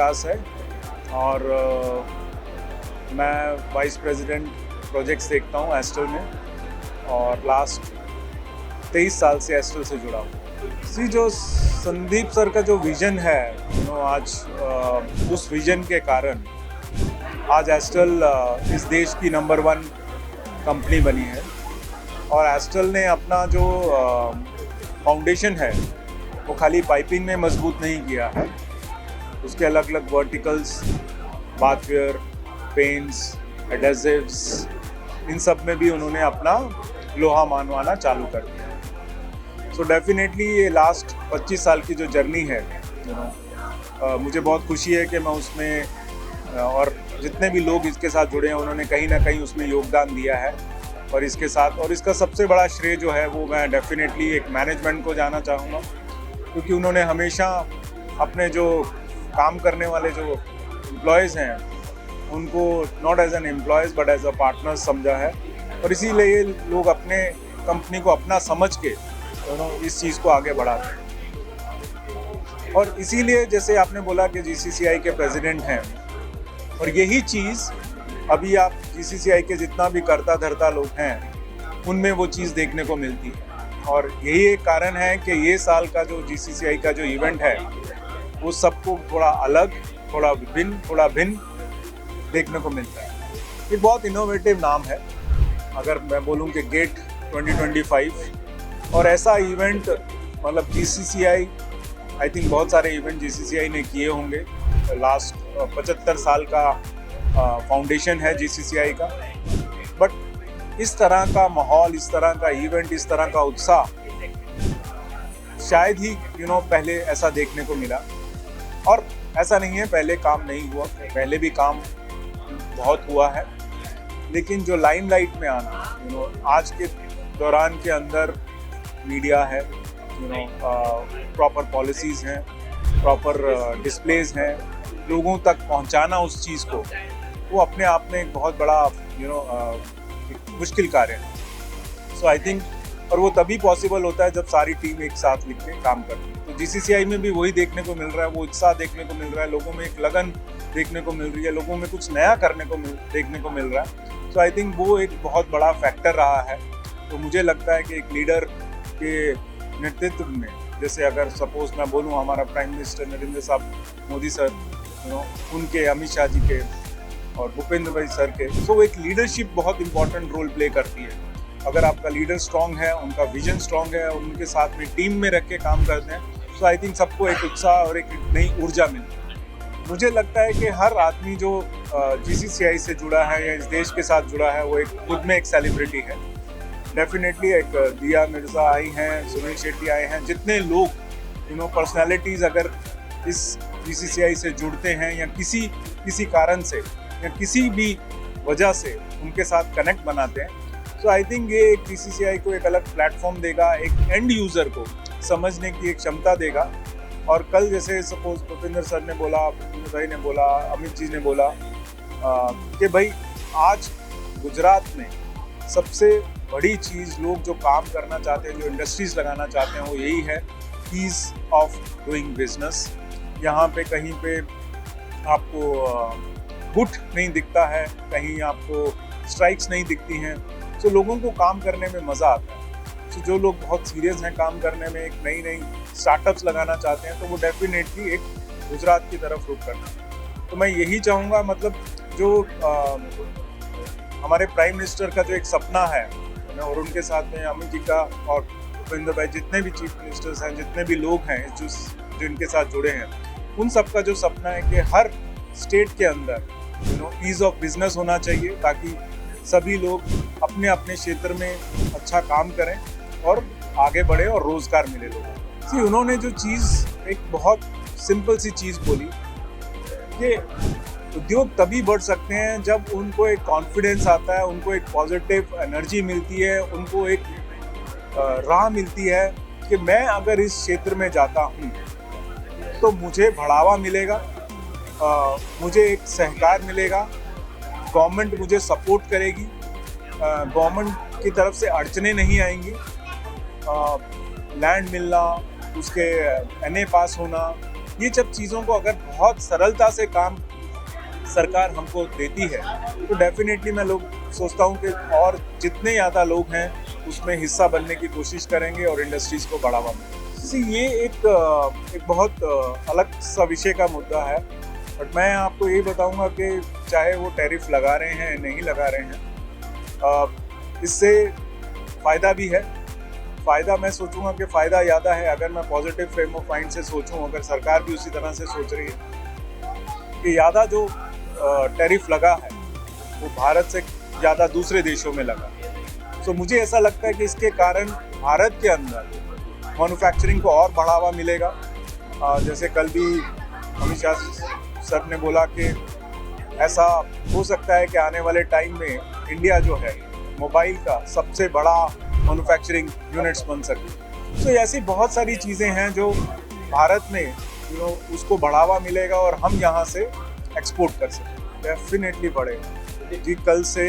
विकास है और मैं वाइस प्रेसिडेंट प्रोजेक्ट्स देखता हूँ एस्ट्रल में और लास्ट 23 साल से एस्ट्रल से जुड़ा हूँ। जो संदीप सर का जो विज़न है आज उस विज़न के कारण आज एस्ट्रल इस देश की नंबर 1 कंपनी बनी है और एस्ट्रल ने अपना जो फाउंडेशन है वो खाली पाइपिंग में मजबूत नहीं किया है, उसके अलग अलग वर्टिकल्स, बाथवेयर, पेंट्स, एडेसिव्स, इन सब में भी उन्होंने अपना लोहा मानवाना चालू कर दिया। सो डेफिनेटली ये लास्ट 25 साल की जो जर्नी है मुझे बहुत खुशी है कि मैं उसमें और जितने भी लोग इसके साथ जुड़े हैं उन्होंने कहीं ना कहीं उसमें योगदान दिया है और इसके साथ और इसका सबसे बड़ा श्रेय जो है वो मैं डेफिनेटली एक मैनेजमेंट को जाना चाहूँगा, क्योंकि उन्होंने हमेशा अपने जो काम करने वाले जो एम्प्लॉयज़ हैं उनको not as an employees but as a partners समझा है और इसीलिए लोग अपने कंपनी को अपना समझ के इस चीज़ को आगे बढ़ाते हैं। और इसीलिए जैसे आपने बोला कि जीसीसीआई के प्रेसिडेंट हैं और यही चीज़ अभी आप जीसीसीआई के जितना भी करता धरता लोग हैं उनमें वो चीज़ देखने को मिलती है और यही एक कारण है कि ये साल का जो जीसीसीआई का जो इवेंट है वो सबको थोड़ा अलग, थोड़ा विभिन्न, थोड़ा भिन्न देखने को मिलता है। ये बहुत इनोवेटिव नाम है अगर मैं बोलूँ कि गेट 2025 और ऐसा इवेंट मतलब जीसीसीआई आई थिंक बहुत सारे इवेंट जीसीसीआई ने किए होंगे, लास्ट 75 साल का फाउंडेशन है जीसीसीआई का, बट इस तरह का माहौल, इस तरह का इवेंट, इस तरह का उत्साह शायद ही पहले ऐसा देखने को मिला। और ऐसा नहीं है पहले काम नहीं हुआ, पहले भी काम बहुत हुआ है, लेकिन जो लाइमलाइट में आना आज के दौरान के अंदर मीडिया है, प्रॉपर पॉलिसीज़ हैं, प्रॉपर डिस्प्लेज हैं, लोगों तक पहुंचाना उस चीज़ को, वो अपने आप में एक बहुत बड़ा एक मुश्किल कार्य है। सो आई थिंक और वो तभी पॉसिबल होता है जब सारी टीम एक साथ मिल के काम करती है। तो जीसीसीआई में भी वही देखने को मिल रहा है, वो उत्साह देखने को मिल रहा है, लोगों में एक लगन देखने को मिल रही है, लोगों में कुछ नया करने को देखने को मिल रहा है। सो आई थिंक वो एक बहुत बड़ा फैक्टर रहा है। तो मुझे लगता है कि एक लीडर के नेतृत्व में, जैसे अगर सपोज मैं बोलूँ हमारा प्राइम मिनिस्टर नरेंद्र साहब मोदी सर, उनके, अमित शाह जी के और भूपेंद्र भाई सर के, तो एक लीडरशिप बहुत इंपॉर्टेंट रोल प्ले करती है। अगर आपका लीडर स्ट्रांग है, उनका विजन स्ट्रांग है, उनके साथ में टीम में रख के काम करते हैं, तो आई थिंक सबको एक उत्साह और एक नई ऊर्जा मिलती है। मुझे लगता है कि हर आदमी जो जीसीसीआई से जुड़ा है या इस देश के साथ जुड़ा है वो एक खुद में एक सेलिब्रिटी है। डेफिनेटली एक दिया मिर्जा आई हैं, सुनील शेट्टी आए हैं, जितने लोग पर्सनैलिटीज़ अगर इस जीसीसीआई से जुड़ते हैं या किसी कारण से या किसी भी वजह से उनके साथ कनेक्ट बनाते हैं, तो आई थिंक ये एक जीसीसीआई को एक अलग प्लेटफॉर्म देगा, एक एंड यूज़र को समझने की एक क्षमता देगा। और कल जैसे सपोज भूपेंद्र सर ने बोला, भूपेंद्र भाई ने बोला, अमित जी ने बोला कि भाई आज गुजरात में सबसे बड़ी चीज़ लोग जो काम करना चाहते हैं, जो इंडस्ट्रीज़ लगाना चाहते हैं, वो यही है ईज़ ऑफ डूइंग बिजनेस। यहाँ पे कहीं पे आपको गुट नहीं दिखता है, कहीं आपको स्ट्राइक्स नहीं दिखती हैं, तो लोगों को काम करने में मज़ा आता है। तो जो लोग बहुत सीरियस हैं काम करने में, एक नई स्टार्टअप्स लगाना चाहते हैं, तो वो डेफिनेटली एक गुजरात की तरफ रुख करना। तो मैं यही चाहूँगा, मतलब जो हमारे प्राइम मिनिस्टर का जो एक सपना है और उनके साथ में अमित जी का और भूपेंद्र भाई, जितने भी चीफ मिनिस्टर्स हैं, जितने भी लोग हैं जो इनके साथ जुड़े हैं, उन सबका जो सपना है कि हर स्टेट के अंदर ईज़ ऑफ बिजनेस होना चाहिए, ताकि सभी लोग अपने अपने क्षेत्र में अच्छा काम करें और आगे बढ़े और रोज़गार मिले लोगों को। उन्होंने जो चीज़ एक बहुत सिंपल सी चीज़ बोली कि उद्योग तभी बढ़ सकते हैं जब उनको एक कॉन्फिडेंस आता है, उनको एक पॉजिटिव एनर्जी मिलती है, उनको एक राह मिलती है कि मैं अगर इस क्षेत्र में जाता हूँ तो मुझे बढ़ावा मिलेगा, मुझे एक सहकार मिलेगा, गवर्नमेंट मुझे सपोर्ट करेगी, गवर्नमेंट की तरफ से अड़चने नहीं आएंगी, लैंड मिलना, उसके एनए पास होना, ये सब चीज़ों को अगर बहुत सरलता से काम सरकार हमको देती है तो डेफिनेटली मैं लोग सोचता हूँ कि और जितने ज़्यादा लोग हैं उसमें हिस्सा बनने की कोशिश करेंगे और इंडस्ट्रीज़ को बढ़ावा मिलेगा। ये एक बहुत अलग सा विषय का मुद्दा है, बट मैं आपको यही बताऊंगा कि चाहे वो टैरिफ लगा रहे हैं नहीं लगा रहे हैं, इससे फ़ायदा भी है। फ़ायदा मैं सोचूंगा कि फ़ायदा ज़्यादा है अगर मैं पॉजिटिव फ्रेम ऑफ माइंड से सोचूं, अगर सरकार भी उसी तरह से सोच रही है कि ज़्यादा जो टैरिफ लगा है वो भारत से ज़्यादा दूसरे देशों में लगा। तो मुझे ऐसा लगता है कि इसके कारण भारत के अंदर मैन्युफैक्चरिंग को और बढ़ावा मिलेगा। जैसे कल भी अमित शाह सर ने बोला कि ऐसा हो सकता है कि आने वाले टाइम में इंडिया जो है मोबाइल का सबसे बड़ा मैन्युफैक्चरिंग यूनिट्स बन सके। तो ऐसी बहुत सारी चीज़ें हैं जो भारत में उसको बढ़ावा मिलेगा और हम यहाँ से एक्सपोर्ट कर सकते, डेफिनेटली बढ़ेगा जी। कल से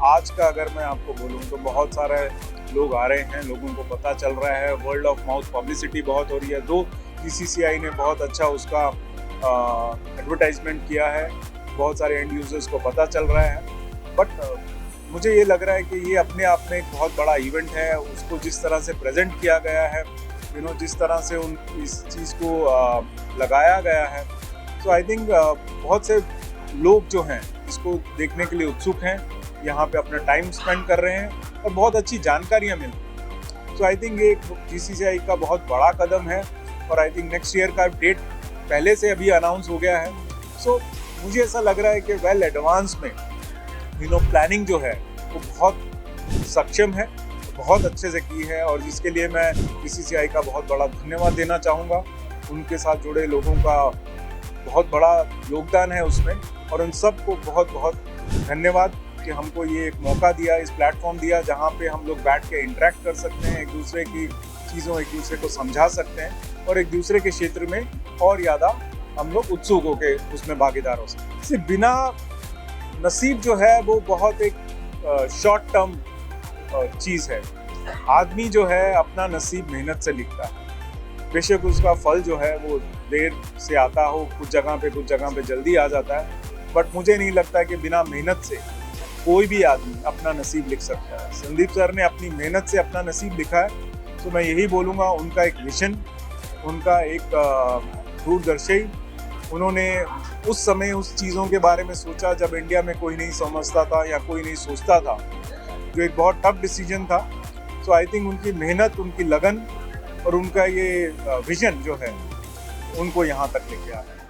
आज का अगर मैं आपको बोलूँ तो बहुत सारे लोग आ रहे हैं, लोगों को पता चल रहा है, वर्ल्ड ऑफ माउथ पब्लिसिटी बहुत हो रही है। GCCI ने बहुत अच्छा उसका एडवर्टाइजमेंट किया है, बहुत सारे एंड यूजर्स को पता चल रहा है। बट मुझे ये लग रहा है कि ये अपने आप में एक बहुत बड़ा इवेंट है, उसको जिस तरह से प्रेजेंट किया गया है, जिस तरह से इस चीज़ को लगाया गया है, तो आई थिंक बहुत से लोग जो हैं इसको देखने के लिए उत्सुक हैं, यहाँ पे अपना टाइम स्पेंड कर रहे हैं और बहुत अच्छी जानकारियाँ मिल रही हैं। तो आई थिंक ये GCCI का बहुत बड़ा कदम है और आई थिंक नेक्स्ट ईयर का डेट पहले से अभी अनाउंस हो गया है। सो मुझे ऐसा लग रहा है कि वेल एडवांस में प्लानिंग जो है वो बहुत सक्षम है, बहुत अच्छे से की है और जिसके लिए मैं GCCI का बहुत बड़ा धन्यवाद देना चाहूँगा। उनके साथ जुड़े लोगों का बहुत बड़ा योगदान है उसमें और उन सबको बहुत बहुत धन्यवाद कि हमको ये एक मौका दिया, इस प्लेटफॉर्म दिया जहाँ पे हम लोग बैठ के इंटरेक्ट कर सकते हैं, एक दूसरे की चीज़ों एक दूसरे को समझा सकते हैं और एक दूसरे के क्षेत्र में और ज़्यादा हम लोग उत्सुक होकर उसमें भागीदार हो सकते हैं। इससे बिना नसीब जो है वो बहुत एक शॉर्ट टर्म चीज़ है। आदमी जो है अपना नसीब मेहनत से लिखता है, बेशक उसका फल जो है वो देर से आता हो, कुछ जगह पे जल्दी आ जाता है, बट मुझे नहीं लगता है कि बिना मेहनत से कोई भी आदमी अपना नसीब लिख सकता है। संदीप सर ने अपनी मेहनत से अपना नसीब लिखा है, तो मैं यही बोलूँगा उनका एक विजन, उनका एक दूरदर्शी, उन्होंने उस समय उस चीज़ों के बारे में सोचा जब इंडिया में कोई नहीं समझता था या कोई नहीं सोचता था, जो एक बहुत टफ डिसीजन था। सो आई थिंक उनकी मेहनत, उनकी लगन और उनका ये विजन जो है उनको यहाँ तक लेके आया है।